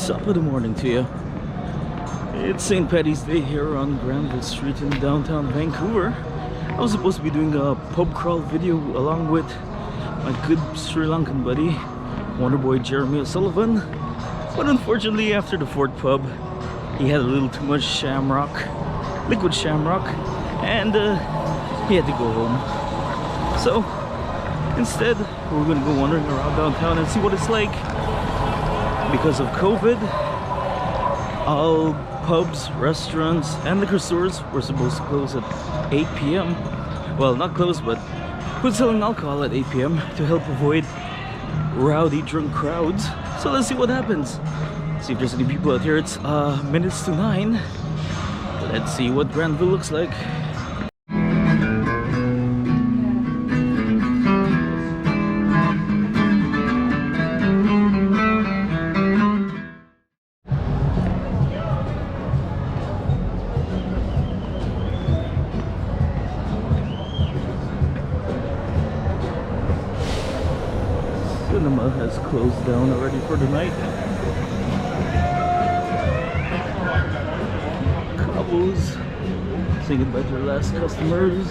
Top of the morning to you. It's St. Paddy's Day here on Granville Street in downtown Vancouver. I was supposed to be doing a pub crawl video along with my good Sri Lankan buddy Wonderboy Jeremy Sullivan, but unfortunately after the fourth pub he had a little too much shamrock, liquid shamrock, and he had to go home. So instead we're gonna go wandering around downtown and see what it's like. Because of COVID, all pubs, restaurants, and liquor stores were supposed to close at 8 p.m. Well, not close, but quit selling alcohol at 8 p.m. to help avoid rowdy, drunk crowds. So let's see what happens. See if there's any people out here. It's minutes to 9. Let's see what Granville looks like. Cinema has closed down already for the night. Couples saying goodbye to their last customers.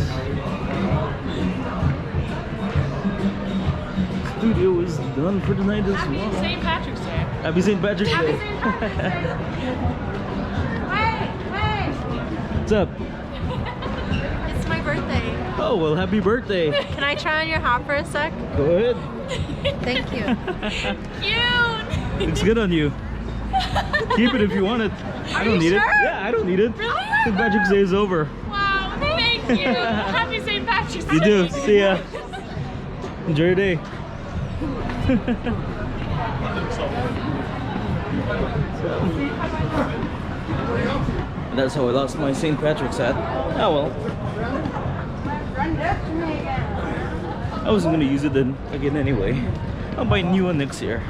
Studio is done for the night as well. Happy St. Patrick's Day. Happy St. Patrick's Day. Wait. What's up? It's my birthday. Oh, well, happy birthday. Can I try on your hat for a sec? Go ahead. Thank you. Cute. Looks good on you. Keep it if you want it. I don't need it. Yeah, I don't need it. Really? St. Patrick's Day is over. Wow, thank you. Happy St. Patrick's Day. You do. See ya. Enjoy your day. That's how I lost my St. Patrick's hat. Oh well. I wasn't gonna use it then again anyway. I'll buy a new one next year.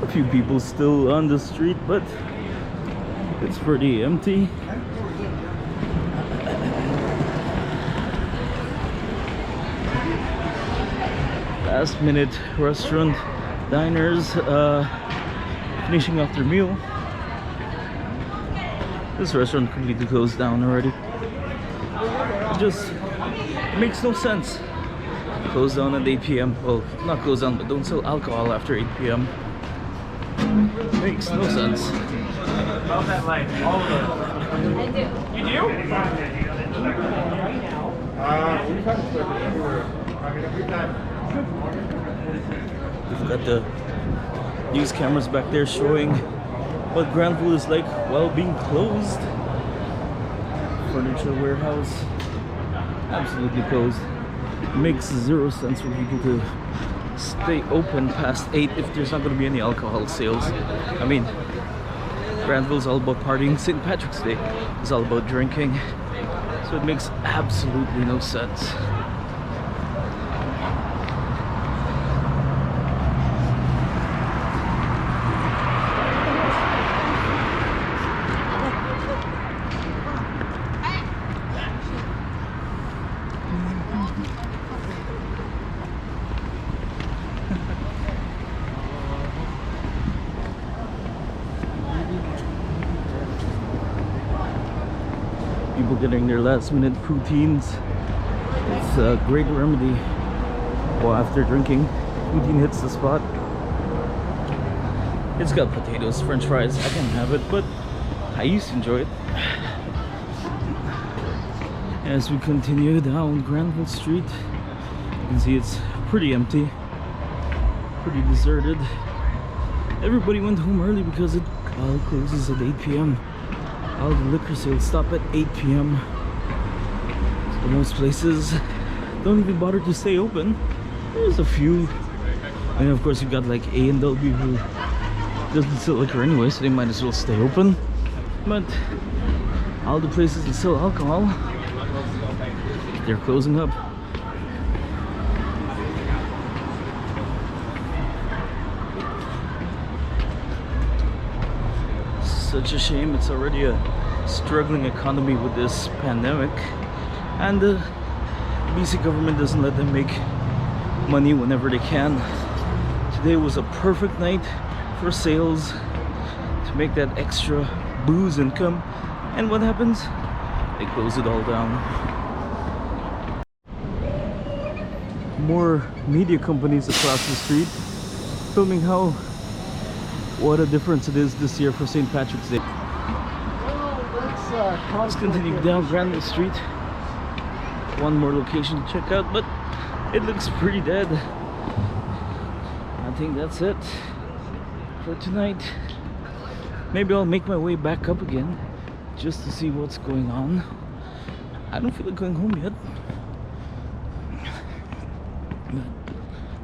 A few people still on the street, but it's pretty empty. Last minute restaurant diners finishing off their meal. This restaurant completely closed down already. It just makes no sense. Close down at 8 p.m. Well, not close down, but don't sell alcohol after 8 p.m. Makes no sense. About that light, all of us. I do. You do? We've got the news cameras back there showing what Granville is like while being closed. Furniture warehouse, absolutely closed. Makes zero sense for people to stay open past 8 if there's not going to be any alcohol sales. I mean, Granville's all about partying. St. Patrick's Day is all about drinking, so it makes absolutely no sense. People getting their last minute poutines. It's a great remedy. Well, after drinking, poutine hits the spot. It's got potatoes, french fries. I can have it, but I used to enjoy it. As we continue down Granville Street, you can see it's pretty empty, pretty deserted. Everybody went home early because it all closes at 8 p.m. All the liquor sales stop at 8 p.m. So most places don't even bother to stay open. There's a few, and of course you've got like A&W who doesn't sell liquor anyway, so they might as well stay open. But all the places that sell alcohol, they're closing up. Such a shame. It's already a struggling economy with this pandemic, and BC government doesn't let them make money whenever they can. Today was a perfect night for sales to make that extra booze income, and what happens? They close it all down. More media companies across the street filming what a difference it is this year for St. Patrick's Day. Let's continue down Granville Street. One more location to check out, but it looks pretty dead. I think that's it for tonight. Maybe I'll make my way back up again just to see what's going on. I don't feel like going home yet. But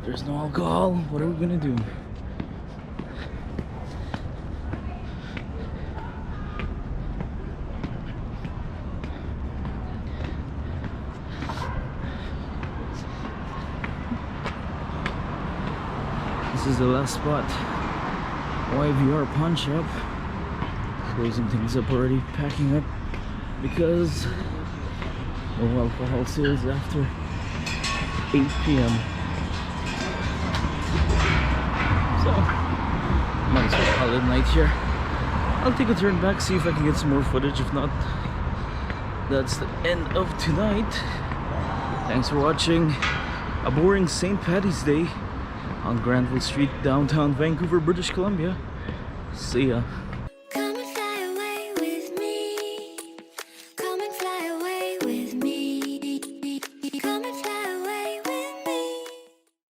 there's no alcohol. What are we gonna do? This is the last spot. YVR pawn shop. Closing things up already, packing up because no alcohol sales after 8 p.m. So might as well call it night here. I'll take a turn back, see if I can get some more footage. If not, that's the end of tonight. Thanks for watching a boring St. Paddy's Day on Granville Street, downtown Vancouver, British Columbia. See ya.